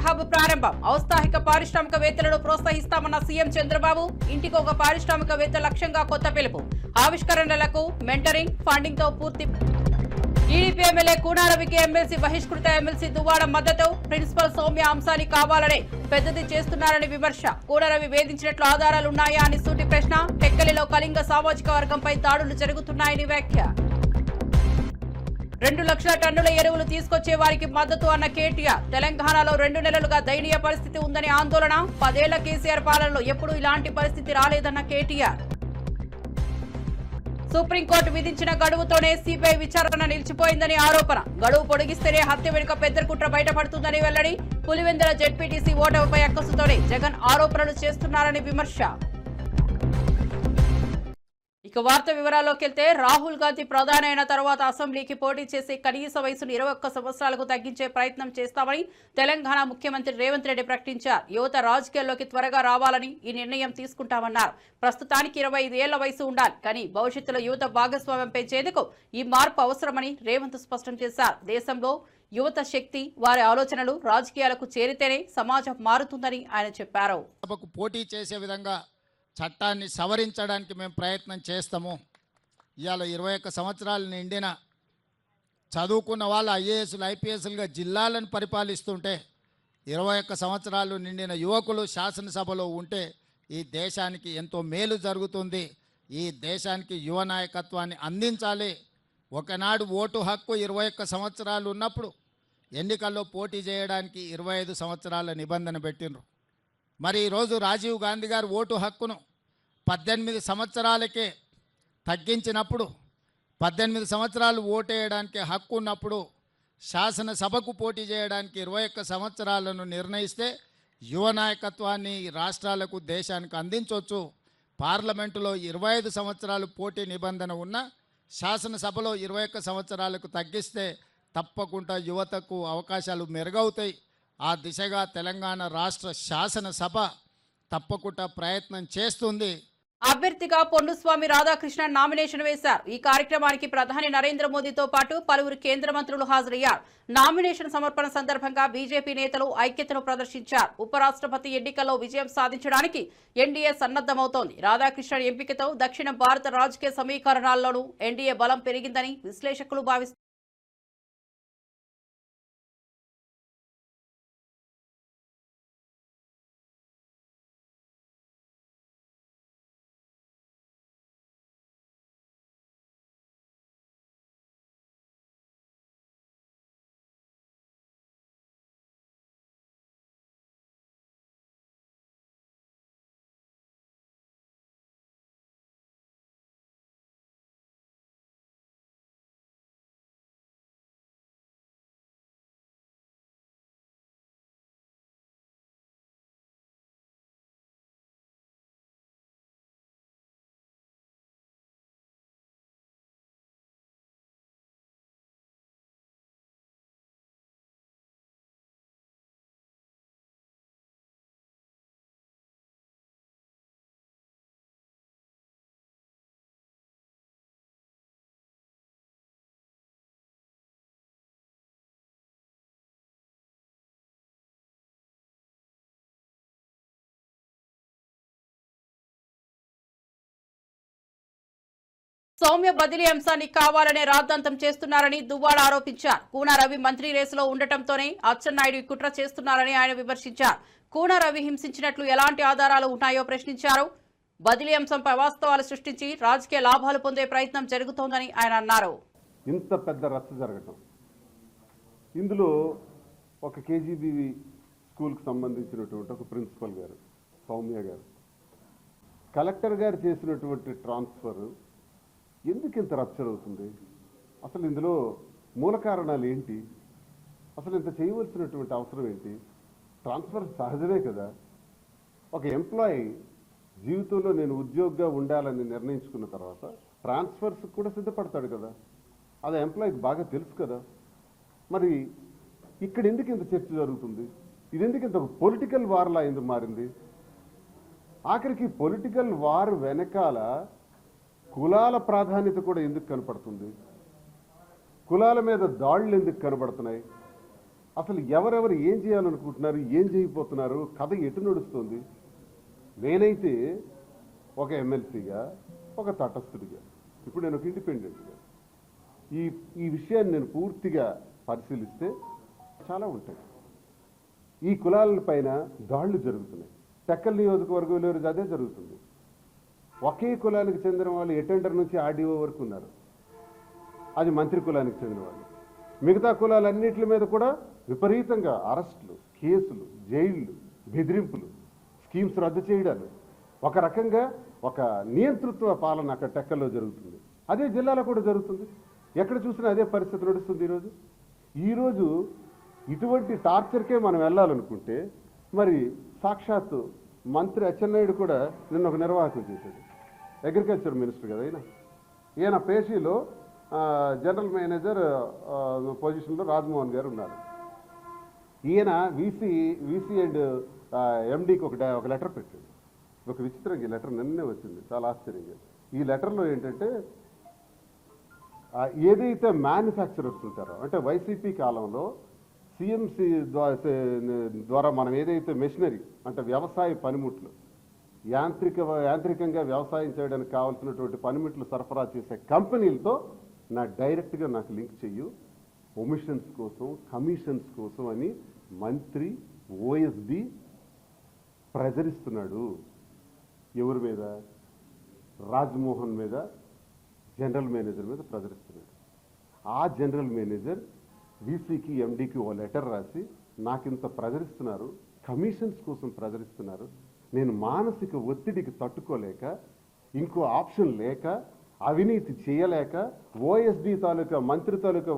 Hub ప్రారంభం. ఔత్సాహిక పారిశ్రామికవేత్తలను ప్రోత్సహిస్తామన్న CM Chandrababu. ఇంటికి ఒక పారిశ్రామికవేత్త లక్ష్యంగా కొత్త పిలుపు. ఆవిష్కరణలకు మెంటరింగ్ ఫండింగ్ తో పూర్తి. టీడీపీ ఎమ్మెల్యే కూనారవికి ఎమ్మెల్సీ బహిష్కృత. ఎమ్మెల్సీ దువ్వాడ మద్దతు. ప్రిన్సిపల్ సౌమ్య అంశాన్ని కావాలనే పెద్దది చేస్తున్నారని విమర్శ. కూనారవి వేధించినట్లు ఆధారాలున్నాయా అని సూటి ప్రశ్న. టెక్కలిలో కళింగ సామాజిక వర్గంపై దాడులు జరుగుతున్నాయని వ్యాఖ్య. 2 లక్షల టన్నుల ఎరువులు తీసుకొచ్చే వారికి మద్దతు అన్న కేటీఆర్. తెలంగాణలో 2 నెలలుగా దయనీయ పరిస్థితి ఉందని ఆందోళన. 10 ఏళ్ల కేసీఆర్ పాలనలో ఎప్పుడూ ఇలాంటి పరిస్థితి రాలేదన్న కేటీఆర్. సుప్రీంకోర్టు విధించిన గడువుతోనే సిబిఐ విచారణ నిలిచిపోయిందని ఆరోపణ. గడువు పొడిగిస్తేనే హత్య వెనుక పెద్ద కుట్ర బయటపడుతుందని వెల్లడి. పులివెందుల జెడ్పీటీసీ ఓటమిపై అక్కసుతోనే జగన్ ఆరోపణలు చేస్తున్నారని విమర్శ. ఇక వార్త వివరాల్లోకి వెళ్తే, రాహుల్ గాంధీ ప్రధాని అయిన తర్వాత అసెంబ్లీకి పోటీ చేసే కనీస వయసును 21 సంవత్సరాలకు తగ్గించే ప్రయత్నం చేస్తామని తెలంగాణ ముఖ్యమంత్రి రేవంత్ రెడ్డి ప్రకటించారు. యువత రాజకీయాల్లోకి త్వరగా రావాలని ఈ నిర్ణయం తీసుకుంటామన్నారు. ప్రస్తుతానికి 25 ఏళ్ల వయసు ఉండాలి, కానీ భవిష్యత్తులో యువత భాగస్వామ్యం పెంచేందుకు ఈ మార్పు అవసరమని రేవంత్ స్పష్టం చేశారు. దేశంలో యువత శక్తి, వారి ఆలోచనలు రాజకీయాలకు చేరితేనే సమాజం మారుతుందని ఆయన చెప్పారు. పోటీ చేసే విధంగా చట్టాన్ని సవరించడానికి మేము ప్రయత్నం చేస్తాము. ఇవాళ 21 సంవత్సరాలు నిండిన చదువుకున్న వాళ్ళు ఐఏఎస్లు ఐపీఎస్లుగా జిల్లాలను పరిపాలిస్తుంటే 21 సంవత్సరాలు నిండిన యువకులు శాసనసభలో ఉంటే ఈ దేశానికి ఎంతో మేలు జరుగుతుంది. ఈ దేశానికి యువ నాయకత్వాన్ని అందించాలి. ఒకనాడు ఓటు హక్కు 21 సంవత్సరాలు ఉన్నప్పుడు ఎన్నికల్లో పోటీ చేయడానికి 25 సంవత్సరాల నిబంధన పెట్టిండ్రు. మరి ఈరోజు రాజీవ్ గాంధీ గారు ఓటు హక్కును 18 సంవత్సరాలకే తగ్గించినప్పుడు, 18 సంవత్సరాలు ఓటేయడానికి హక్కు ఉన్నప్పుడు శాసనసభకు పోటీ చేయడానికి 21 సంవత్సరాలను నిర్ణయిస్తే యువ నాయకత్వాన్ని రాష్ట్రాలకు దేశానికి అందించవచ్చు. పార్లమెంటులో 25 సంవత్సరాలు పోటీ నిబంధన ఉన్న శాసనసభలో 21 సంవత్సరాలకు తగ్గిస్తే తప్పకుండా యువతకు అవకాశాలు మెరుగవుతాయి. ఆ దిశగా తెలంగాణ రాష్ట్ర శాసనసభ తప్పకుండా ప్రయత్నం చేస్తుంది. అభ్యర్థిగా పొన్నుస్వామి రాధాకృష్ణ నామినేషన్ వేశారు. ఈ కార్యక్రమానికి ప్రధాని నరేంద్ర మోదీతో పాటు పలువురు కేంద్ర మంత్రులు హాజరయ్యారు. నామినేషన్ సమర్పణ సందర్భంగా బీజేపీ నేతలు ఐక్యతను ప్రదర్శించారు. ఉపరాష్ట్రపతి ఎన్నికల్లో విజయం సాధించడానికి ఎన్డీఏ సన్నద్దమవుతోంది. రాధాకృష్ణ ఎంపికతో దక్షిణ భారత రాజకీయ సమీకరణాల్లోనూ ఎన్డీఏ బలం పెరిగిందని విశ్లేషకులు భావిస్తున్నారు. సౌమ్య బదిలీ అంశాన్ని కావాలనే రాద్ధాంతం చేస్తున్నారని దువ్వాడ ఆరోపించారు. కూనారవి మంత్రి రేసులో ఉండటంతోనే అచ్చెన్నాయుడు కుట్ర చేస్తున్నారని ఆయన విమర్శించారు. కూనారవి హింసించినట్లు ఎలాంటి ఆధారాలు ఉన్నాయో ప్రశ్నించారు. బదిలీ అంశంపై వాస్తవాలు సృష్టించి రాజకీయ లాభాలు పొందే ప్రయత్నం జరుగుతోందని ఆయన అన్నారు. ఇంత పెద్ద రచ్చ జరగటం, ఇందులో ఒక కేజీబీవీ స్కూల్కి సంబంధించినటువంటి ఒక ప్రిన్సిపల్ గారు సౌమ్య గారు, కలెక్టర్ గారు చేసినటువంటి ట్రాన్స్ఫర్ ఎందుకు ఇంత రప్చర్ అవుతుంది? అసలు ఇందులో మూల కారణాలు ఏంటి? అసలు ఇంత చేయవలసినటువంటి అవసరం ఏంటి? ట్రాన్స్ఫర్ సహజమే కదా. ఒక ఎంప్లాయీ జీవితంలో నేను ఉద్యోగిగా ఉండాలని నిర్ణయించుకున్న తర్వాత ట్రాన్స్ఫర్స్ కూడా సిద్ధపడతాడు కదా. అది ఎంప్లాయీకి బాగా తెలుసు కదా. మరి ఇక్కడ ఎందుకు ఇంత చర్చ జరుగుతుంది? ఇది ఎందుకు ఇంత పొలిటికల్ వార్లా ఎందుకు మారింది? ఆఖరికి పొలిటికల్ వార్ వెనకాల కులాల ప్రాధాన్యత కూడా ఎందుకు కనపడుతుంది? కులాల మీద దాడులు ఎందుకు కనబడుతున్నాయి? అసలు ఎవరెవరు ఏం చేయాలనుకుంటున్నారు, ఏం చేయబోతున్నారు, కథ ఎటు నడుస్తుంది? నేనైతే ఒక ఎమ్మెల్సీగా, ఒక తటస్థుడిగా, ఇప్పుడు నేను ఒక ఇండిపెండెంట్గా ఈ విషయాన్ని నేను పూర్తిగా పరిశీలిస్తే చాలా ఉంటాయి. ఈ కులాల పైన దాడులు జరుగుతున్నాయి. టెక్కల్ నియోజకవర్గంలో అదే జరుగుతుంది. ఒకే కులానికి చెందిన వాళ్ళు అటెండర్ నుంచి ఆర్డీఓ వరకు ఉన్నారు. అది మంత్రి కులానికి చెందిన వాళ్ళు. మిగతా కులాలన్నింటి మీద కూడా విపరీతంగా అరెస్టులు, కేసులు, జైళ్లు, బెదిరింపులు, స్కీమ్స్ రద్దు చేయడాలు, ఒక రకంగా ఒక నియంతృత్వ పాలన అక్కడ టెక్కల్లో జరుగుతుంది. అదే జిల్లాలో కూడా జరుగుతుంది. ఎక్కడ చూసినా అదే పరిస్థితి నడుస్తుంది. ఈరోజు ఇటువంటి టార్చర్కే మనం వెళ్ళాలనుకుంటే మరి సాక్షాత్తు మంత్రి అచ్చెన్నాయుడు కూడా నిన్న ఒక నిర్వాహకం చేశాడు. అగ్రికల్చర్ మినిస్టర్ కదా ఈయన పేషీలో జనరల్ మేనేజర్ పొజిషన్లో రాజ్మోహన్ గారు ఉన్నారు. ఈయన వీసీ అండ్ ఎండీకి ఒక లెటర్ పెట్టాడు. ఒక విచిత్రంగా ఈ లెటర్ నిన్నే వచ్చింది, చాలా ఆశ్చర్యంగా. ఈ లెటర్లో ఏంటంటే ఏదైతే మ్యానుఫ్యాక్చరర్స్ ఉంటారో, అంటే వైసీపీ కాలంలో సిఎంసి ద్వారా మనం ఏదైతే మెషినరీ అంటే వ్యవసాయ పనిముట్లు, యాంత్రికంగా వ్యవసాయం చేయడానికి కావాల్సినటువంటి పనిముట్లు సరఫరా చేసే కంపెనీలతో డైరెక్ట్గా నాకు లింక్ చెయ్యు, ఒమిషన్స్ కోసం, కమిషన్స్ కోసం అని మంత్రి ఓఎస్డి ప్రజరిస్తున్నాడు. ఎవరి మీద? రాజ్మోహన్ మీద, జనరల్ మేనేజర్ మీద ప్రజరిస్తున్నాడు. ఆ జనరల్ మేనేజర్ వీసీకి, ఎండీకి ఓ లెటర్ రాసి నాకింత ప్రజరిస్తున్నారు, కమిషన్స్ కోసం ప్రజరిస్తున్నారు, నేను మానసిక ఒత్తిడికి తట్టుకోలేక, ఇంకో ఆప్షన్ లేక, అవినీతి చేయలేక ఓఎస్డి తాలూకా మంత్రి తాలూకా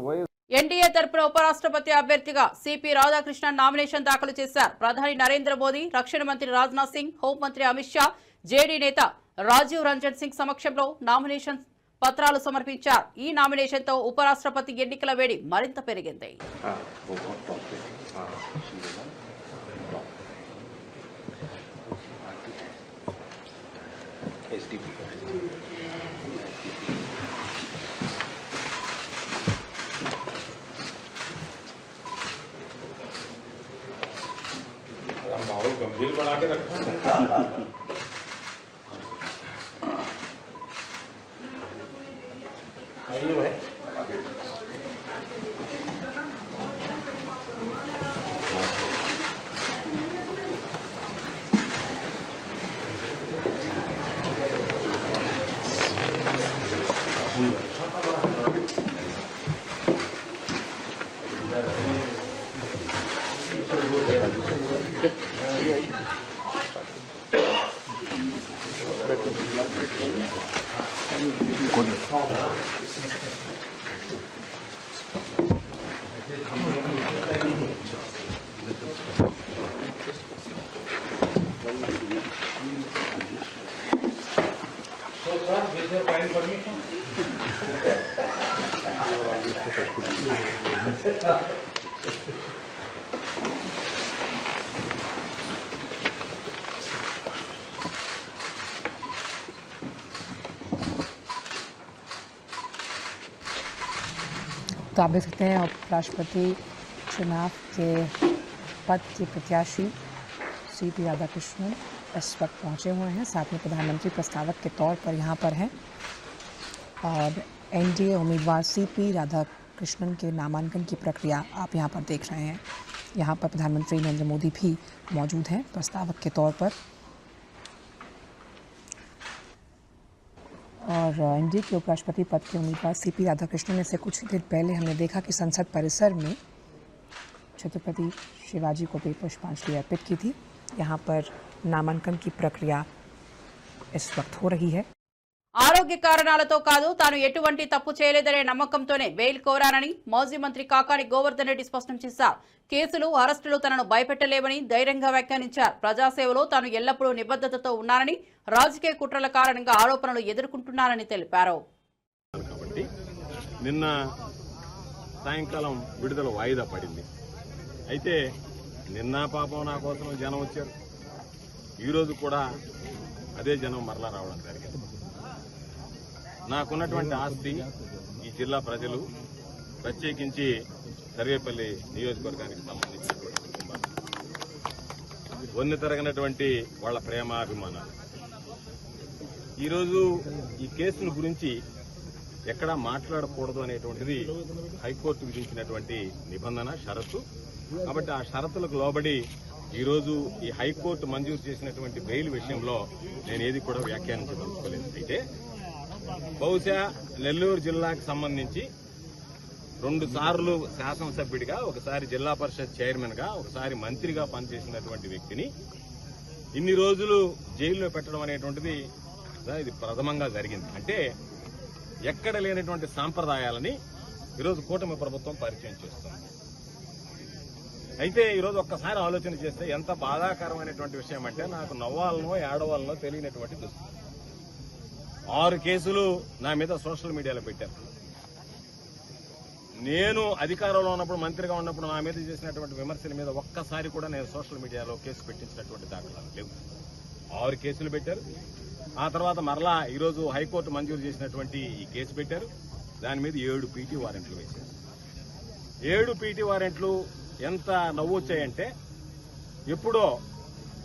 ఎన్డీఏ తరపున ఉపరాష్ట్రపతి అభ్యర్థిగా సిపి రాధాకృష్ణన్ నామినేషన్ దాఖలు చేశారు. ప్రధాని నరేంద్ర మోదీ, రక్షణ మంత్రి రాజ్నాథ్ సింగ్, హోంమంత్రి అమిత్ షా, జేడీ నేత రాజీవ్ రంజన్ సింగ్ సమక్షంలో నామినేషన్ పత్రాలు సమర్పించారు. ఈ నామినేషన్ తో ఉపరాష్ట్రపతి ఎన్నికల వేడి మరింత పెరిగింది. गंभीर बना के रखा है। तो आप देख सकते हैं उपराष्ट्रपति चुनाव के पद के प्रत्याशी सीपी राधाकृष्णन इस वक्त पहुंचे हुए हैं। साथ में प्रधानमंत्री प्रस्तावक के तौर पर यहां पर हैं और एनडीए उम्मीदवार सीपी राधाकृष्णन के नामांकन की प्रक्रिया आप यहां पर देख रहे हैं। यहां पर प्रधानमंत्री नरेंद्र मोदी भी मौजूद हैं प्रस्तावक के तौर पर। और एनडीए के उपराष्ट्रपति पद के उम्मीदवार सीपी राधाकृष्णन ने से कुछ देर पहले हमने देखा कि संसद परिसर में छत्रपति शिवाजी को भी पुष्पांजलि अर्पित की थी। यहाँ पर नामांकन की प्रक्रिया इस वक्त हो रही है। ఆరోగ్య కారణాలతో కాదు తాను ఎటువంటి తప్పు చేయలేదనే నమ్మకంతోనే బెయిల్ కోరానని మాజీ మంత్రి కాకాని గోవర్ధన్ రెడ్డి స్పష్టం చేశారు. కేసులు, అరెస్టులు తనను భయపెట్టలేవని ధైర్యంగా వ్యాఖ్యానించారు. ప్రజాసేవలో తాను ఎల్లప్పుడూ నిబద్ధతతో ఉన్నానని, రాజకీయ కుట్రల కారణంగా ఆరోపణలు ఎదుర్కొంటున్నారని తెలిపారు. నిన్న సాయంకాలం విడుదల వాయిదా పడింది. అయితే నిన్న పాపం నా కోసం జనం వచ్చారు. ఈరోజు కూడా అదే జనం మరలా రావడం జరిగింది. నాకున్నటువంటి ఆస్తి ఈ జిల్లా ప్రజలు, ప్రత్యేకించి సర్వేపల్లి నియోజకవర్గానికి సంబంధించినటువంటి కుటుంబాలు, వన్నె తరగనటువంటి వాళ్ళ ప్రేమాభిమానాలు. ఈరోజు ఈ కేసుల గురించి ఎక్కడా మాట్లాడకూడదు అనేటువంటిది హైకోర్టు విధించినటువంటి నిబంధన, షరతు. కాబట్టి ఆ షరతులకు లోబడి ఈరోజు ఈ హైకోర్టు మంజూరు చేసినటువంటి బెయిల్ విషయంలో నేను ఏది కూడా వ్యాఖ్యానించదలుచుకోలేదు. అయితే బహుశా నెల్లూరు జిల్లాకు సంబంధించి 2 సార్లు శాసనసభ్యుడిగా, ఒకసారి జిల్లా పరిషత్ చైర్మన్ గా, ఒకసారి మంత్రిగా పనిచేసినటువంటి వ్యక్తిని ఇన్ని రోజులు జైల్లో పెట్టడం అనేటువంటిది ఇది ప్రథమంగా జరిగింది. అంటే ఎక్కడ లేనటువంటి సాంప్రదాయాలని ఈరోజు కూటమి ప్రభుత్వం పరిచయం చేస్తుంది. అయితే ఈరోజు ఒక్కసారి ఆలోచన చేస్తే ఎంత బాధాకరమైనటువంటి విషయం అంటే, నాకు నవ్వాలనో ఏడవాలనో తెలియనటువంటి దుస్థితి. 6 కేసులు నా మీద సోషల్ మీడియాలో పెట్టారు. నేను అధికారంలో ఉన్నప్పుడు, మంత్రిగా ఉన్నప్పుడు నా మీద చేసినటువంటి విమర్శల మీద ఒక్కసారి కూడా నేను సోషల్ మీడియాలో కేసు పెట్టించినటువంటి దాఖలాలు లేవు. 6 కేసులు పెట్టారు. ఆ తర్వాత మరలా ఈరోజు హైకోర్టు మంజూరు చేసినటువంటి ఈ కేసు పెట్టారు. దాని మీద 7 పీటీ వారెంట్లు వేశారు. 7 పీటీ వారెంట్లు ఎంత నవ్వొచ్చాయంటే, ఎప్పుడో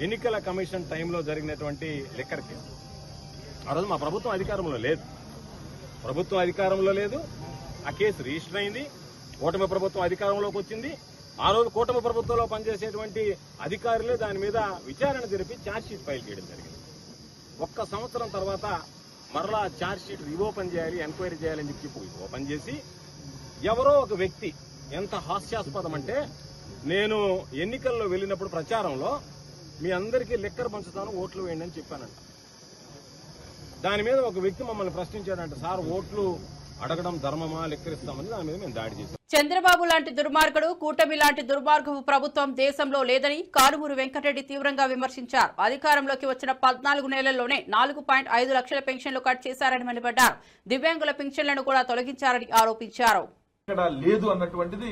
ఎన్నికల కమిషన్ టైంలో జరిగినటువంటి లిక్కర్ కేసు. ఆ రోజు మా ప్రభుత్వం అధికారంలో లేదు. ఆ కేసు రిజిస్టర్ అయింది. కూటమి ప్రభుత్వం అధికారంలోకి వచ్చింది. ఆ రోజు కూటమి ప్రభుత్వంలో పనిచేసేటువంటి అధికారులే దాని మీద విచారణ జరిపి ఛార్జ్షీట్ ఫైల్ చేయడం జరిగింది. 1 సంవత్సరం తర్వాత మరలా ఛార్జ్షీట్ రీఓపెన్ చేయాలి, ఎంక్వైరీ చేయాలని చెప్పి ఓపెన్ చేసి, ఎవరో ఒక వ్యక్తి, ఎంత హాస్యాస్పదం అంటే, నేను ఎన్నికల్లో వెళ్ళినప్పుడు ప్రచారంలో మీ అందరికీ లిక్కర్ పంచుతాను, ఓట్లు వేయండి అని చెప్పానంట. దాని మీద ఒక వ్యక్తి మమ్మల్ని ప్రశ్నించాడంట, సార్ ఓట్లు అడగడం ధర్మమా, లెక్కరిస్తామని. దాని మీద మేము దాడి చేశాం. చంద్రబాబు లాంటి దుర్మార్గుడు, కూటమి లాంటి దుర్మార్గపు ప్రభుత్వం దేశంలో లేదని కారుమూరు వెంకటరెడ్డి తీవ్రంగా విమర్శించారు. అధికారంలోకి వచ్చిన 14 నెలల్లోనే 4.5 లక్షల పెన్షన్లు కట్ చేశారని మండిపడ్డారు. దివ్యాంగుల పెన్షన్లను కూడా తొలగించారని ఆరోపించారు. ఇక్కడ లేదు అన్నటువంటిది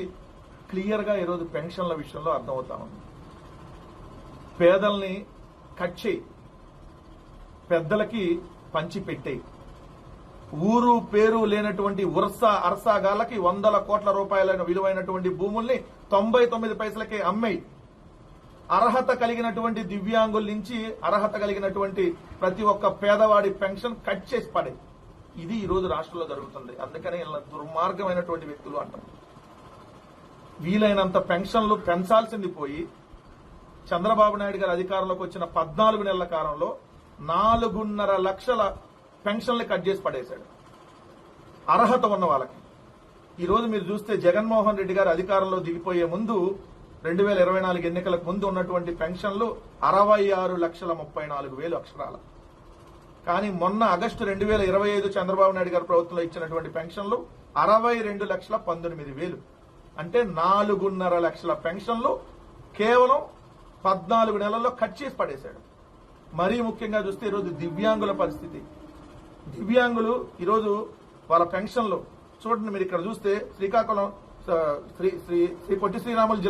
క్లియర్ గా ఈరోజు పెన్షన్ల విషయంలో అర్థమవుతా ఉంది. పేదల్ని కట్ చేయి, పెద్దలకి పంచి పెట్టేయి. ఊరు పేరు లేనటువంటి అరసాగాళ్ళకి 100 కోట్ల రూపాయల విలువైనటువంటి భూముల్ని 99 పైసలకే అమ్మేయి. అర్హత కలిగినటువంటి దివ్యాంగుల నుంచి అర్హత కలిగినటువంటి ప్రతి ఒక్క పేదవాడి పెన్షన్ కట్ చేసి పడే. ఇది ఈ రోజు రాష్ట్రంలో జరుగుతుంది. అందుకనే ఇలా దుర్మార్గమైనటువంటి వ్యక్తులు అంటారు. వీలైనంత పెన్షన్లు పెంచాల్సింది పోయి, చంద్రబాబు నాయుడు గారు అధికారంలోకి వచ్చిన 14 నెలల కాలంలో 4.5 లక్షల పెన్షన్లు కట్ చేసి పడేశాడు అర్హత ఉన్న వాళ్ళకి. ఈ రోజు మీరు చూస్తే జగన్మోహన్ రెడ్డి గారు అధికారంలో దిగిపోయే ముందు 2024 ఎన్నికలకు ముందు ఉన్నటువంటి పెన్షన్లు 66,34,000 అక్షరాల. కానీ మొన్న ఆగస్టు 2025 చంద్రబాబు నాయుడు గారు ప్రభుత్వంలో ఇచ్చినటువంటి పెన్షన్లు 62,19,000. అంటే 4.5 లక్షల పెన్షన్లు కేవలం 14 నెలల్లో కట్ చేసి పడేశాడు. మరీ ముఖ్యంగా చూస్తే ఈరోజు దివ్యాంగుల పరిస్థితి. దివ్యాంగులు ఈరోజు వాళ్ళ పెన్షన్లు చూడండి. మీరు ఇక్కడ చూస్తే శ్రీకాకుళం శ్రీ పొట్టి శ్రీరాములు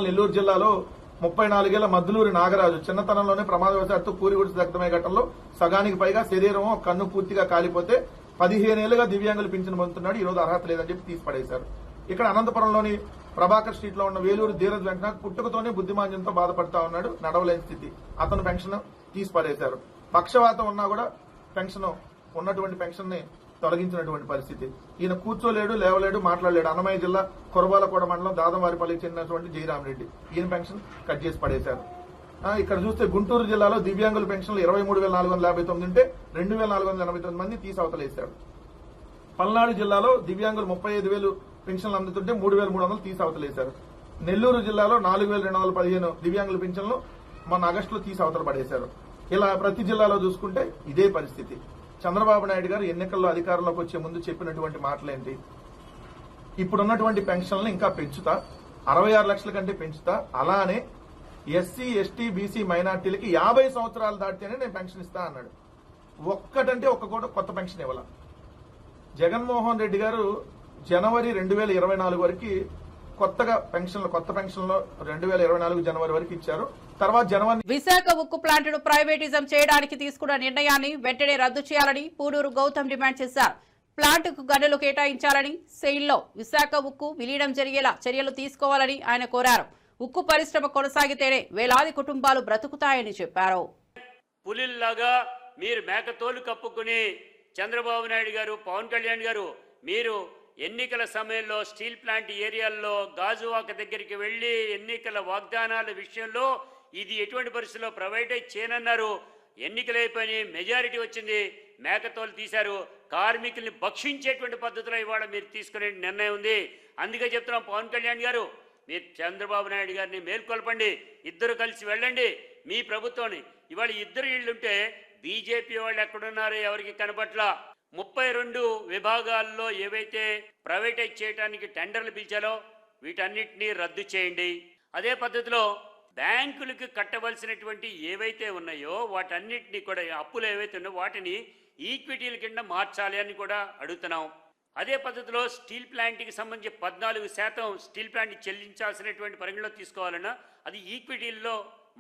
నెల్లూరు జిల్లాలో 34 ఏళ్ల మద్దులూరి నాగరాజు చిన్నతనంలోనే ప్రమాదవశాత్తు పూరిగుడిసి దగ్ధమయ్యే ఘటనలో సగానికి పైగా శరీరం, కన్ను పూర్తిగా కాలిపోతే 15 ఏళ్లుగా దివ్యాంగులు పింఛను పొందుతున్నాడు. ఈ రోజు అర్హత లేదని చెప్పి తీసి పడేశారు. ఇక్కడ అనంతపురంలోని ప్రభాకర్ స్ట్రీట్ లో ఉన్న వేలూరు ధీరజ్ వెంకటనాథ్ పుట్టుకతోనే బుద్ధిమాంద్యంతో బాధపడతా ఉన్నాడు, నడవలేని స్థితి. అతను పెన్షన్ తీసి పడేశారు. పక్షవాతం ఉన్నా కూడా పెన్షన్ ఉన్నటువంటి పెన్షన్ ని తొలగించినటువంటి పరిస్థితి. ఈయన కూర్చోలేడు, లేవలేడు, మాట్లాడలేడు. అన్నమయ్య జిల్లా కురబాలకోట మండలం దాదంవారిపల్లికి చెందినటువంటి జయరామరెడ్డి, ఈయన పెన్షన్ కట్ చేసి పడేశారు. ఇక్కడ చూస్తే గుంటూరు జిల్లాలో దివ్యాంగుల పెన్షన్లు 23,459 ఉంటే 2,489 మంది తీసి అవతలేశాడు. పల్నాడు జిల్లాలో దివ్యాంగులు 35,000 పెన్షన్లు అందుతుంటే 3,300 తీసి అవతలేశారు. నెల్లూరు జిల్లాలో 4,215 దివ్యాంగుల పెన్షన్లు మొన్న ఆగస్టులో తీసి అవతల పడేశారు. ఇలా ప్రతి జిల్లాలో చూసుకుంటే ఇదే పరిస్థితి. చంద్రబాబు నాయుడు గారు ఎన్నికల్లో అధికారంలోకి వచ్చే ముందు చెప్పినటువంటి మాటలేంటి? ఇప్పుడున్నటువంటి పెన్షన్లు ఇంకా పెంచుతా, 66 లక్షల కంటే పెంచుతా, అలానే ఎస్సీ, ఎస్టీ, బీసీ మైనార్టీలకి 50 సంవత్సరాలు దాటితేనే నేను పెన్షన్ ఇస్తా అన్నాడు. ఒక్కటంటే ఒక్క కూడా కొత్త పెన్షన్ ఇవ్వాల. జగన్మోహన్ రెడ్డి గారు జనవరి 2024 వరకు కొత్త పెన్షన్లు 2024 జనవరి వరకు ఇచ్చారు. తర్వాత జనవరి విశాఖ ఉక్కు ప్లాంట్ ను ప్రైవేటిజం చేయడానికి తీసుకున్న నిర్ణయాన్ని వెంటనే రద్దు చేయాలని పూడూరు గౌతమ్ డిమాండ్ చేశారు. ప్లాంటుకు గనులు కేటాయించాలని, సెయిల్లో విశాఖ ఉక్కు విలీనం జరిగేలా చర్యలు తీసుకోవాలని ఆయన కోరారు. ఉక్కు పరిశ్రమ కొనసాగితేనే వేలాది కుటుంబాలు బ్రతుకుతాయని చెప్పారు. పులిల్లాగా మీరు మేకతోలు కప్పుకుని చంద్రబాబు నాయుడు గారు, పవన్ కళ్యాణ్ గారు మీరు ఎన్నికల సమయంలో స్టీల్ ప్లాంట్ ఏరియాల్లో గాజువాక దగ్గరికి వెళ్ళి ఎన్నికల వాగ్దానాల విషయంలో ఇది ఎటువంటి పరిస్థితుల్లో ప్రైవేటైజ్ చేయనన్నారు. ఎన్నికలు అయిపోయి మెజారిటీ వచ్చింది, మేకతోలు తీశారు. కార్మికుల్ని భక్షించేటువంటి పద్ధతిలో ఇవాళ మీరు తీసుకునే నిర్ణయం ఉంది. అందుకే చెప్తున్నాం, పవన్ కళ్యాణ్ గారు మీరు చంద్రబాబు నాయుడు గారిని మేల్కొల్పండి, ఇద్దరు కలిసి వెళ్ళండి మీ ప్రభుత్వాన్ని. ఇవాళ ఇద్దరు ఇళ్ళుంటే బీజేపీ వాళ్ళు ఎక్కడున్నారో ఎవరికి కనపట్ల. 32 విభాగాల్లో ఏవైతే ప్రైవేటైజ్ చేయడానికి టెండర్లు పిలిచారో వీటన్నిటినీ రద్దు చేయండి. అదే పద్ధతిలో బ్యాంకులకు కట్టవలసినటువంటి ఏవైతే ఉన్నాయో వాటన్నిటినీ కూడా, అప్పులు ఏవైతే ఉన్నాయో వాటిని ఈక్విటీల కింద మార్చాలి అని కూడా అడుగుతున్నాం. అదే పద్ధతిలో స్టీల్ ప్లాంట్కి సంబంధించి 14% స్టీల్ ప్లాంట్ చెల్లించాల్సినటువంటి పరిగణలో తీసుకోవాలన్నా అది ఈక్విటీల్లో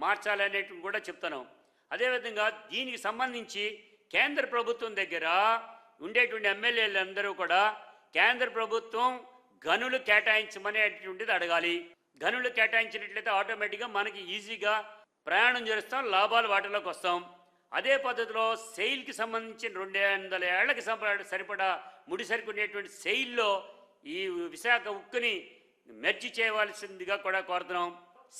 మార్చాలనేది కూడా చెప్తున్నాం. అదేవిధంగా దీనికి సంబంధించి కేంద్ర ప్రభుత్వం దగ్గర ఉండేటువంటి ఎమ్మెల్యేలందరూ కూడా కేంద్ర ప్రభుత్వం గనులు కేటాయించమనేటువంటిది అడగాలి. గనులు కేటాయించినట్లయితే ఆటోమేటిక్గా మనకి ఈజీగా ప్రయాణం చేస్తాం, లాభాలు వాటిలోకి వస్తాం. అదే పద్ధతిలో సెయిల్కి సంబంధించిన 200 ఏళ్లకి సరిపడా ముడి సరుకునేటువంటి సెయిల్లో ఈ విశాఖ ఉక్కుని మెర్జి చేయవలసిందిగా కూడా కోరుతున్నాం.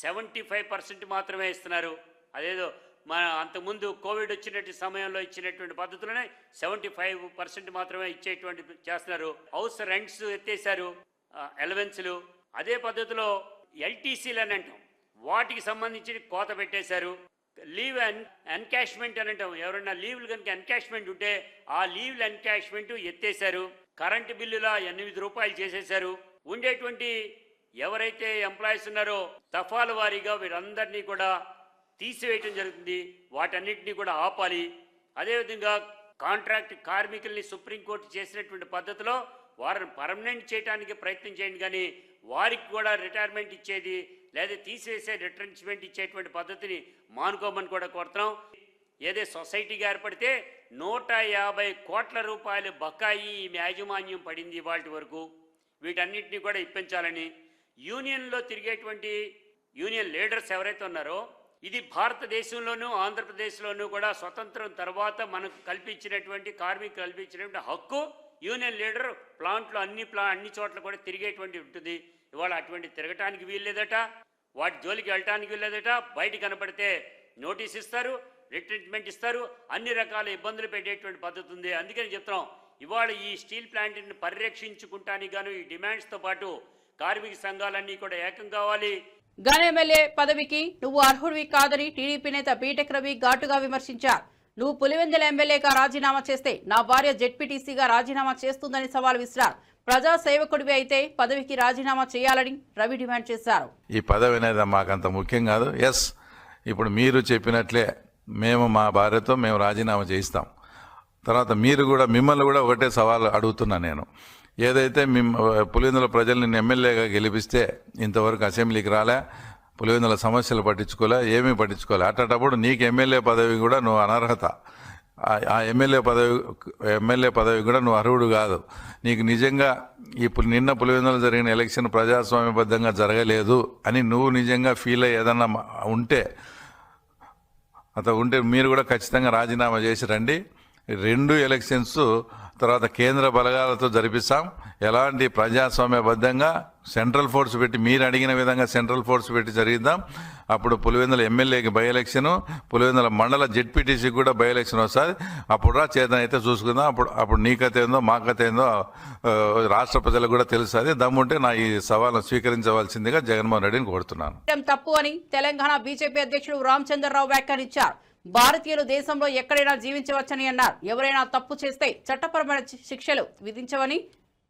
75% మాత్రమే ఇస్తున్నారు. అదేదో మన అంతకుముందు కోవిడ్ వచ్చినటువంటి సమయంలో ఇచ్చినటువంటి పద్ధతులనే 75% మాత్రమే ఇచ్చేటువంటి చేస్తున్నారు. హౌస్ రెంట్స్ ఎత్తేసారు, అలవెన్స్లు. అదే పద్ధతిలో ఎల్టీసీలు అని అంటాం, వాటికి సంబంధించి కోత పెట్టేశారు. లీవ్ ఎన్కాష్మెంట్ అని అంటాం, ఎవరైనా లీవ్లు కనుక ఎన్కాష్మెంట్ ఉంటే ఆ లీవ్ల ఎన్కాష్మెంట్ ఎత్తేశారు. కరెంటు బిల్లుల 8 రూపాయలు చేసేశారు. ఉండేటువంటి ఎవరైతే ఎంప్లాయీస్ ఉన్నారో దఫాల వారీగా వీరందరినీ కూడా తీసివేయటం జరుగుతుంది. వాటన్నిటినీ కూడా ఆపాలి. అదేవిధంగా కాంట్రాక్ట్ కార్మికుల్ని సుప్రీంకోర్టు చేసినటువంటి పద్ధతిలో వారిని పర్మనెంట్ చేయడానికి ప్రయత్నం చేయండి, కానీ వారికి కూడా రిటైర్మెంట్ ఇచ్చేది లేదా తీసివేసే రిట్రెంచ్మెంట్ ఇచ్చేటువంటి పద్ధతిని మానుకోమని కూడా కోరుతున్నాం. ఏదే సొసైటీగా ఏర్పడితే 150 కోట్ల రూపాయలు బకాయి యాజమాన్యం పడింది వాటి వరకు. వీటన్నిటిని కూడా ఇప్పించాలని, యూనియన్లో తిరిగేటువంటి యూనియన్ లీడర్స్ ఎవరైతే ఉన్నారో ఇది భారతదేశంలోనూ ఆంధ్రప్రదేశ్లోనూ కూడా స్వతంత్రం తర్వాత మనకు కల్పించినటువంటి కార్మికులు కల్పించినటువంటి హక్కు. యూనియన్ లీడర్ ప్లాంట్లో అన్ని చోట్ల కూడా తిరిగేటువంటి ఉంటుంది. ఇవాళ అటువంటి తిరగటానికి వీల్లేదట, వాటి జోలికి వెళ్ళటానికి వీల్లేదట. బయట కనపడితే నోటీస్ ఇస్తారు, రిట్రీట్మెంట్ ఇస్తారు, అన్ని రకాల ఇబ్బందులు పెట్టేటువంటి పద్ధతి ఉంది. అందుకని చెప్తున్నాం, ఇవాళ ఈ స్టీల్ ప్లాంట్ని పరిరక్షించుకుంటానికి గాను ఈ డిమాండ్స్తో పాటు కార్మిక సంఘాలన్నీ కూడా ఏకం కావాలి. గన్ ఎమ్మెల్యే పదవికి నువ్వు అర్హుడివి కాదని టీడీపీ నేత బీటెక్ రవి ఘాటుగా విమర్శించారు. నువ్వు పులివెందుల ఎమ్మెల్యేగా రాజీనామా చేస్తే నా భార్య జెడ్పీటీసీగా రాజీనామా చేస్తుందని సవాల్ విసిరారు. ప్రజా సేవకుడివి అయితే పదవికి రాజీనామా చేయాలని రవి డిమాండ్ చేశారు. ఈ పదవి అనేది మాకంత ముఖ్యం కాదు. ఎస్, ఇప్పుడు మీరు చెప్పినట్లే మేము మా భార్యతో మేము రాజీనామా చేయిస్తాం. తర్వాత మిమ్మల్ని కూడా ఒకటే సవాల్ అడుగుతున్నా నేను. ఏదైతే పులివెందుల ప్రజలు నిన్ను ఎమ్మెల్యేగా గెలిపిస్తే ఇంతవరకు అసెంబ్లీకి రాలే, పులివెందుల సమస్యలు పట్టించుకోలే, ఏమీ పట్టించుకోలే. అట్టప్పుడు నీకు ఎమ్మెల్యే పదవి కూడా నువ్వు అనర్హత. ఆ ఎమ్మెల్యే పదవి కూడా నువ్వు అర్హుడు కాదు. నీకు నిజంగా ఇప్పుడు నిన్న పులివెందుల జరిగిన ఎలక్షన్ ప్రజాస్వామ్యబద్ధంగా జరగలేదు అని నువ్వు నిజంగా ఫీల్ అయ్యి ఏదన్నా ఉంటే మీరు కూడా ఖచ్చితంగా రాజీనామా చేసి రండి. 2 ఎలక్షన్స్ తర్వాత కేంద్ర బలగాలతో జరిపిస్తాం. ఎలాంటి ప్రజాస్వామ్యబద్ధంగా సెంట్రల్ ఫోర్స్ పెట్టి మీరు అడిగిన విధంగా సెంట్రల్ ఫోర్స్ పెట్టి జరిగిద్దాం. అప్పుడు పులివెందుల ఎమ్మెల్యేకి బై ఎలక్షను, పులివెందుల మండల జెడ్పీటీసీకి కూడా బై ఎలక్షన్ వస్తుంది. అప్పుడు చేతన అయితే చూసుకుందాం. అప్పుడు నీ కథ ఏందో మా కథ ఏందో రాష్ట్ర ప్రజలకు కూడా తెలుస్తుంది. దమ్ముంటే నా ఈ సవాల్ను స్వీకరించవలసిందిగా జగన్మోహన్ రెడ్డిని కోరుతున్నాను. తప్పు అని తెలంగాణ బీజేపీ అధ్యక్షుడు రామచంద్రరావు వ్యాఖ్యానించారు. భారతీయులు దేశంలో ఎక్కడైనా జీవించవచ్చని అన్నారు. ఎవరైనా తప్పు చేస్తే చట్టపరమైన శిక్షలు విధించవని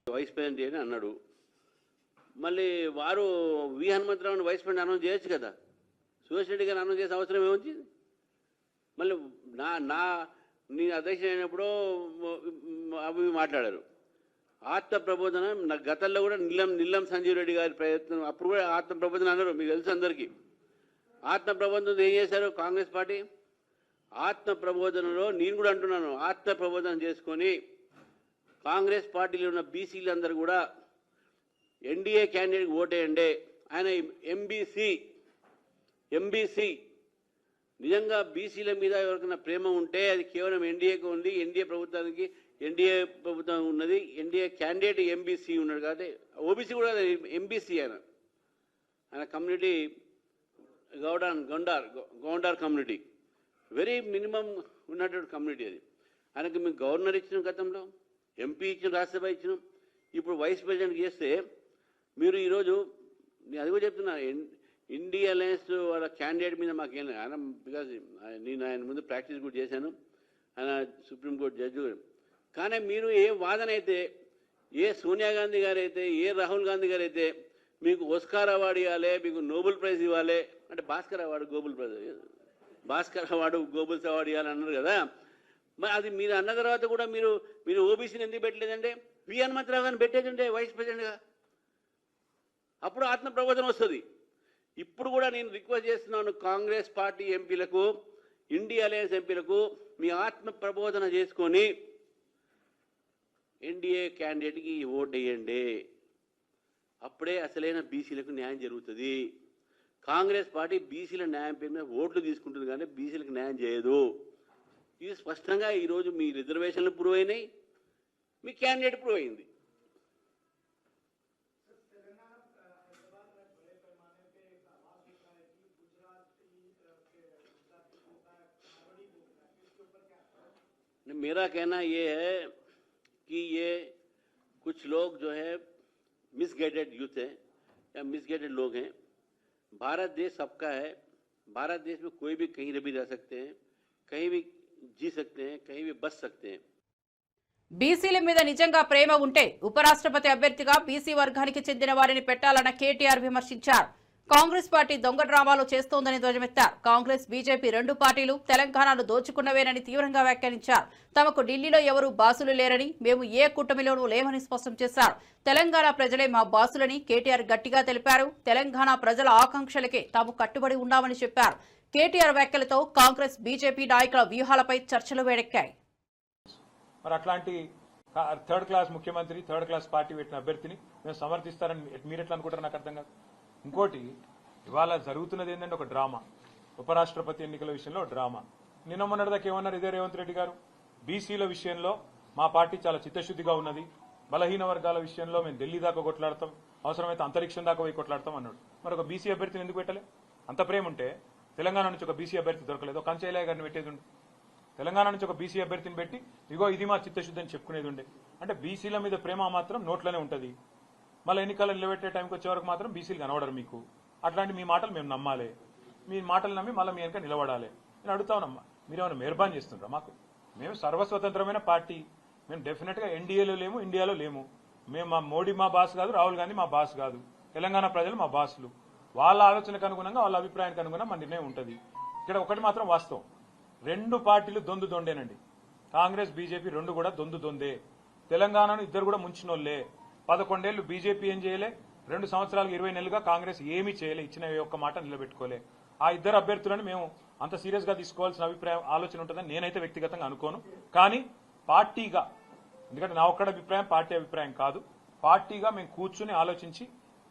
వైస్ ప్రెసిడెంట్ అని అన్నాడు. మళ్ళీ వారు వి హనుమంతరావుని వైస్ ప్రెసిడెంట్ అనౌన్స్ చేయొచ్చు కదా, సురేష్ రెడ్డి గారిని అనౌన్స్ చేసే అవసరం ఏమొచ్చింది? మళ్ళీ నేను అధ్యక్షుడు అయినప్పుడు అవి మాట్లాడారు. ఆత్మ ప్రబోధన గతంలో కూడా నిల్లం సంజీవ్ రెడ్డి గారి ప్రయత్నం, అప్పుడు కూడా ఆత్మ ప్రబోధన అన్నారు, మీకు తెలుసు అందరికీ. ఆత్మ ప్రబోధన ఏం చేశారు కాంగ్రెస్ పార్టీ? ఆత్మ ప్రబోధనలో నేను కూడా అంటున్నాను, ఆత్మ ప్రబోధన చేసుకొని కాంగ్రెస్ పార్టీలో ఉన్న బీసీలందరూ కూడా ఎన్డీఏ క్యాండిడేట్కి ఓటేయండి. ఆయన ఎంబీసీ నిజంగా బీసీల మీద ఎవరికైనా ప్రేమ ఉంటే అది కేవలం ఎన్డీఏకి ఉంది. ఎన్డీఏ ప్రభుత్వం ఉన్నది. ఎన్డీఏ క్యాండిడేట్ ఎంబీసీ ఉన్నాడు కాబట్టి ఓబీసీ కూడా ఎంబీసీ ఆయన community Gounder community very minimum ఉన్నటువంటి కమ్యూనిటీ అది. ఆయనకు మేము గవర్నర్ ఇచ్చినాం, గతంలో ఎంపీ ఇచ్చినాం, రాజ్యసభ ఇచ్చినాం, ఇప్పుడు వైస్ ప్రెసిడెంట్ చేస్తే మీరు ఈరోజు నేను అది కూడా చెప్తున్నా, ఇండియా అలయన్స్ వాళ్ళ క్యాండిడేట్ మీద మాకేం ఆయన బికాజ్ నేను ఆయన ముందు ప్రాక్టీస్ కూడా చేశాను, ఆయన సుప్రీంకోర్టు జడ్జి. కానీ మీరు ఏ వాదన అయితే, ఏ సోనియా గాంధీ గారు అయితే, ఏ రాహుల్ గాంధీ గారు అయితే మీకు ఓస్కార్ అవార్డు ఇవ్వాలి, మీకు నోబెల్ ప్రైజ్ ఇవ్వాలి అంటే భాస్కర్ అవార్డు గోబుల్స్ అవార్డు ఇవ్వాలి అన్నారు కదా. మరి అది మీరు అన్న తర్వాత కూడా మీరు ఓబీసీని ఎందుకు పెట్టలేదంటే వి హనుమంతరావు గారిని పెట్టేదంటే వైస్ ప్రెసిడెంట్గా, అప్పుడు ఆత్మ ప్రబోధన వస్తుంది. ఇప్పుడు కూడా నేను రిక్వెస్ట్ చేస్తున్నాను కాంగ్రెస్ పార్టీ ఎంపీలకు, ఇండియా అలయన్స్ ఎంపీలకు, మీ ఆత్మ ప్రబోధన చేసుకొని ఎన్డీఏ క్యాండిడేట్కి ఓటు వేయండి. అప్పుడే అసలైన బీసీలకు న్యాయం జరుగుతుంది. కాంగ్రెస్ పార్టీ బీసీల న్యాయం పేరు మీద ఓట్లు తీసుకుంటుంది కానీ బీసీలకు న్యాయం చేయదు. ఇది స్పష్టంగా ఈరోజు మీ రిజర్వేషన్లు ప్రూవ్ అయినాయి, మీ క్యాండిడేట్ ప్రూవ్ అయింది. मेरा कहना ये है कि ये कुछ लोग जो है मिसगाइडेड यूथ है या मिसगाइडेड लोग हैं. भारत देश सबका है. भारत देश में कोई भी कहीं भी रह सकते हैं, कहीं भी जी सकते हैं, कहीं भी बच सकते हैं. బీసీల మీద నిజంగా ప్రేమ ఉంటే ఉపరాష్ట్రపతి అభ్యర్థిగా బీసీ వర్గానికి చెందిన వారిని పెట్టాలన్న కేటీఆర్ విమర్శించారు. కాంగ్రెస్ పార్టీ దొంగ డ్రామాలు చేస్తోందని ధ్వజమెత్తారు. కాంగ్రెస్ బీజేపీ రెండు పార్టీలు తెలంగాణను దోచుకున్నవేనని తీవ్రంగా వ్యాఖ్యానించారు. తమకు ఢిల్లీలో ఎవరూ బాసులు లేరని, మేము ఏ కూటమిలోనూ లేమని స్పష్టం చేశారు. తెలంగాణ ప్రజలే మా బాసులని కేటీఆర్ గట్టిగా తెలిపారు. తెలంగాణ ప్రజల ఆకాంక్షలకే తాము కట్టుబడి ఉన్నామని చెప్పారు. కేటీఆర్ వ్యాఖ్యలతో కాంగ్రెస్ బీజేపీ నాయకుల వ్యూహాలపై చర్చలు వేడెక్కాయి. మరి అట్లాంటి థర్డ్ క్లాస్ ముఖ్యమంత్రి, థర్డ్ క్లాస్ పార్టీ పెట్టిన అభ్యర్థిని మేము సమర్థిస్తారని మీరు ఎట్లా అనుకుంటారు? నాకు అర్థం కాదు. ఇంకోటి, ఇవాళ జరుగుతున్నది ఏంటంటే ఒక డ్రామా. ఉపరాష్ట్రపతి ఎన్నికల విషయంలో డ్రామా. నిన్న మొన్నటిదాకా ఏమన్నారు ఇదే రేవంత్ రెడ్డి గారు, బీసీల విషయంలో మా పార్టీ చాలా చిత్తశుద్ధిగా ఉన్నది, బలహీన వర్గాల విషయంలో మేము ఢిల్లీ దాకా కొట్లాడతాం, అవసరమైతే అంతరిక్షం దాకా పోయి కొట్లాడతాం అన్నాడు. మరి ఒక బీసీ అభ్యర్థిని ఎందుకు పెట్టలే? అంత ప్రేమ ఉంటే తెలంగాణ నుంచి ఒక బీసీ అభ్యర్థి దొరకలేదు, ఒక కంచయ్య గారిని పెట్టేది ఉండే. తెలంగాణ నుంచి ఒక బీసీ అభ్యర్థిని పెట్టి ఇగో ఇది మా చిత్తశుద్ధి అని చెప్పుకునేది ఉండే. అంటే బీసీల మీద ప్రేమ మాత్రం నోట్లోనే ఉంటుంది. మళ్ళీ ఎన్నికలు నిలబెట్టే టైంకి వచ్చే వరకు మాత్రం బీసీలు కనబడరు మీకు. అట్లాంటి మీ మాటలు మేము నమ్మాలి, మీ మాటలు నమ్మి మళ్ళీ మీ వెనక నిలబడాలి. నేను అడుగుతా ఉన్నామ్మా, మీరేమైనా మెహర్బాన్ చేస్తుంటారా మాకు? మేము సర్వస్వతంత్రమైన పార్టీ. మేము డెఫినెట్గా ఎన్డీఏలో లేము, ఇండియాలో లేము. మేము మా మోడీ మా బాస్ కాదు, రాహుల్ గాంధీ మా బాస్ కాదు. తెలంగాణ ప్రజలు మా బాసులు. వాళ్ళ ఆలోచనకు అనుగుణంగా, వాళ్ళ అభిప్రాయానికి అనుగుణంగా మన నిర్ణయం ఉంటుంది. ఇక్కడ ఒకటి మాత్రం వాస్తవం, రెండు పార్టీలు దొందు దొండేనండి. కాంగ్రెస్ బీజేపీ రెండు కూడా దొందు దొందే. తెలంగాణను ఇద్దరు కూడా ముంచినోళ్లే. 11 ఏళ్లు బీజేపీ ఏం చేయలే, 2 సంవత్సరాలు 20 నెలలుగా కాంగ్రెస్ ఏమీ చేయలే, ఇచ్చిన ఒక్క మాట నిలబెట్టుకోలే. ఆ ఇద్దరు అభ్యర్థులను మేము అంత సీరియస్ గా తీసుకోవాల్సిన ఆలోచన ఉంటుందని నేనైతే వ్యక్తిగతంగా అనుకోను. కానీ పార్టీగా, ఎందుకంటే నా ఒక్కడ అభిప్రాయం పార్టీ అభిప్రాయం కాదు, పార్టీగా మేము కూర్చుని ఆలోచించి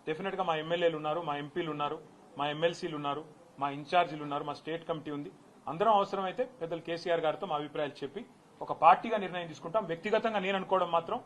డెఫినెట్ గా మా ఎమ్మెల్యేలు ఉన్నారు, మా ఎంపీలు ఉన్నారు, మా ఎమ్మెల్సీలు ఉన్నారు, మా ఇన్ఛార్జీలు ఉన్నారు, మా స్టేట్ కమిటీ ఉంది. అందరం అవసరమైతే పెద్దలు కేసీఆర్ గారితో మా అభిప్రాయాలు చెప్పి ఒక పార్టీగా నిర్ణయం తీసుకుంటాం. వ్యక్తిగతంగా నేను అనుకోవడం మాత్రం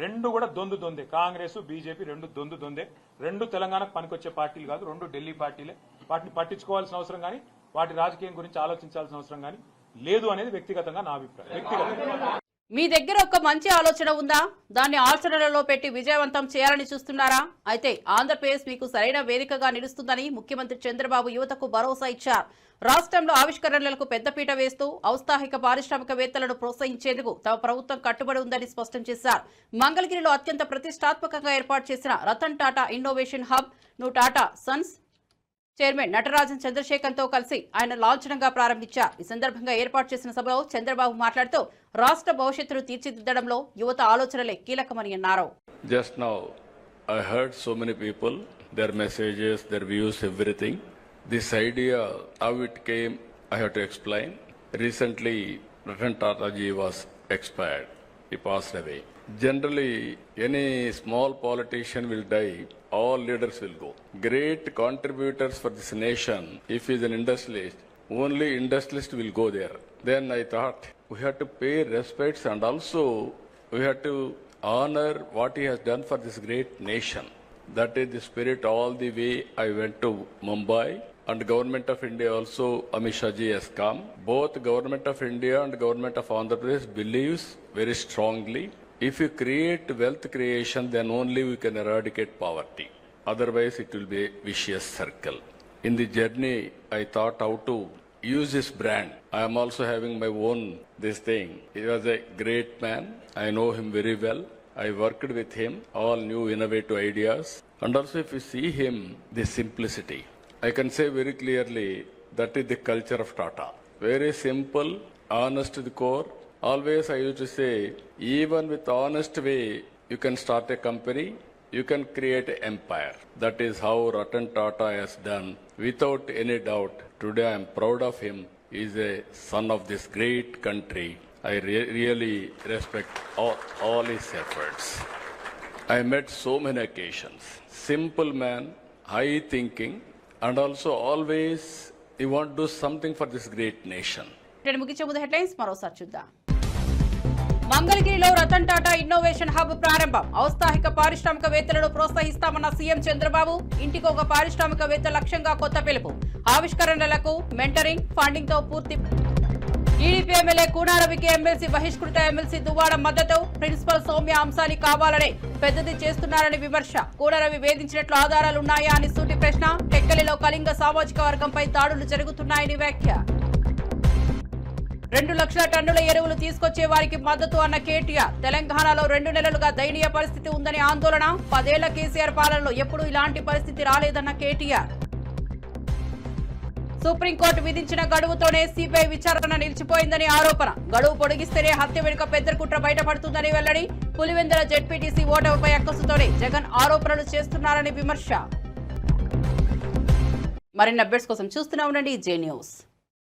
రెండు కూడా దొందు దొందే. కాంగ్రెస్ బీజేపీ రెండు దొందు దొందే. రెండు తెలంగాణకు పనికొచ్చే పార్టీలు కాదు, రెండు ఢిల్లీ పార్టీలే. వాటిని పట్టించుకోవాల్సిన అవసరం కానీ, వాటి రాజకీయం గురించి ఆలోచించాల్సిన అవసరం కానీ లేదు అనేది వ్యక్తిగతంగా నా అభిప్రాయం. వ్యక్తిగతంగా మీ దగ్గర ఒక మంచి ఆలోచన ఉందా? దాన్ని ఆచరణలో పెట్టి విజయవంతం చేయాలని చూస్తున్నారా? అయితే ఆంధ్రప్రదేశ్ మీకు సరైన వేదికగా నిలుస్తుందని ముఖ్యమంత్రి చంద్రబాబు యువతకు భరోసా ఇచ్చారు. రాష్ట్రంలో ఆవిష్కరణలకు పెద్దపీట వేస్తూ ఔత్సాహిక పారిశ్రామికవేత్తలను ప్రోత్సహించేందుకు తమ ప్రభుత్వం కట్టుబడి ఉందని స్పష్టం చేశారు. మంగళగిరిలో అత్యంత ప్రతిష్టాత్మకంగా ఏర్పాటు చేసిన రతన్ టాటా ఇన్నోవేషన్ హబ్ ను టాటా సన్స్ చైర్మన్ నటరాజన్ చంద్రశేఖర్తో కలిసి ఆయన లాంఛనంగా ప్రారంభించారు. ఈ సందర్భంగా ఏర్పాటు చేసిన సభలో చంద్రబాబు మాట్లాడుతూ రాష్ట్ర భవిష్యత్తును తీర్చిదిద్దడంలో యువత ఆలోచనలే కీలకమని అన్నారు. Just now I heard so many people, their messages, their views, everything. This idea, how it came, I have to explain. Recently, Ratan Tata ji was expired. He passed away. Generally, any small politician will die, all leaders will go. Great contributors for this nation, if he is an industrialist, only industrialist will go there. Then I thought we have to pay respects and also we have to honor what he has done for this great nation. That is the spirit all the way I went to Mumbai. And Government of India also, Amit Shah ji has come. Both Government of India and Government of Andhra Pradesh believes very strongly, if you create wealth creation, then only we can eradicate poverty. Otherwise, it will be a vicious circle. In the journey, I thought how to use this brand. I am also having my own this thing. He was a great man. I know him very well. I worked with him, all new innovative ideas. And also if you see him, the simplicity. I can say very clearly that is the culture of Tata. Very simple, honest to the core. Always I used to say, even with honest way, you can start a company, you can create an empire. That is how Ratan Tata has done. Without any doubt, today I am proud of him. He is a son of this great country. I really respect all his efforts. I met so many occasions. Simple man, high thinking, and also always he want to do something for this great nation. ముగించే ముందు headlines మరోసారి చూద్దాం. మంగళగిరిలో Ratan Tata innovation hub ప్రారంభం. ఔత్సాహిక పారిశ్రామికవేత్తలను ప్రోత్సహిస్తామన్న CM Chandrababu. ఇంటికి ఒక పారిశ్రామికవేత్త లక్ష్యంగా కొత్త పిలుపు. ఆవిష్కరణలకు మెంటరింగ్ ఫండింగ్ తో పూర్తి. టీడీపీ ఎమ్మెల్యే కూనారవికి ఎమ్మెల్సీ బహిష్కృత ఎమ్మెల్సీ దువ్వాడ మద్దతు. ప్రిన్సిపల్ సౌమ్య అంశాన్ని కావాలనే పెద్దది చేస్తున్నారని విమర్శ. కూనారవి వేధించినట్లు ఆధారాలున్నాయా అని సూటి ప్రశ్న. టెక్కలిలో కళింగ సామాజిక వర్గంపై దాడులు జరుగుతున్నాయని వ్యాఖ్య. 2 లక్షల టన్నుల ఎరువులు తీసుకొచ్చే వారికి మద్దతు అన్న కేటీఆర్. తెలంగాణలో 2 నెలలుగా దయనీయ పరిస్థితి ఉందని ఆందోళన. 10 ఏళ్ల కేసీఆర్ పాలనలో ఎప్పుడూ ఇలాంటి పరిస్థితి రాలేదన్న కేటీఆర్. సుప్రీంకోర్టు విధించిన గడువుతోనే సిబిఐ విచారణ నిలిచిపోయిందని ఆరోపణ. గడువు పొడిగిస్తేనే హత్య వెనుక పెద్ద కుట్ర బయటపడుతుందని వెల్లడి. పులివెందుల జెడ్పీటీసీ ఓటమిపై అక్కసుతోనే జగన్ ఆరోపణలు చేస్తున్నారని విమర్శ. మరిన్ని అప్డేట్స్ కోసం చూస్తూనే ఉండండి జే న్యూస్.